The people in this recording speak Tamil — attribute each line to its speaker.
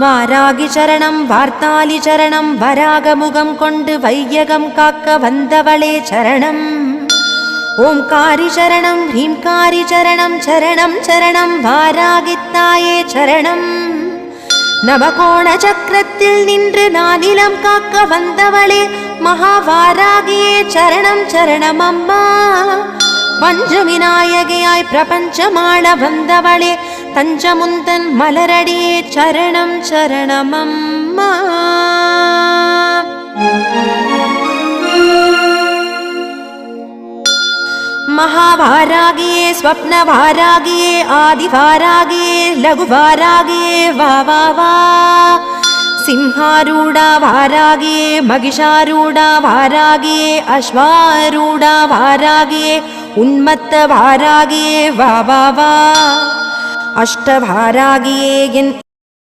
Speaker 1: வாராகி சரணம் வார்த்தாலி சரணம் வராகமுகம் கொண்டு வையகம் காக்க வந்தவளே சரணம். ஓம்காரி சரணம் ஹ்ரீம்காரி சரணம் சரணம் சரணம் வாராகித்தாயே சரணம். நவகோண சக்கரத்தில் நின்று நானிலம் காக்க வந்தவளே மகாவாராகியே சரணம் சரணம் அம்மா. பஞ்சவிநாயகியாய் பிரபஞ்சமாள வந்தவளே தஞ்சமுந்தன் மலரடியே சரணம் சரணம் அம்மா. महावारागिये स्वप्नवारागिये आदिवारागिये लघुवारागिये वा वा वा. सिंहारूढा वारागिये महिषारूढा वारागिये अश्वारूढा वारागिये उन्मत्त वारागिये वा वा वा. अष्टवारागिये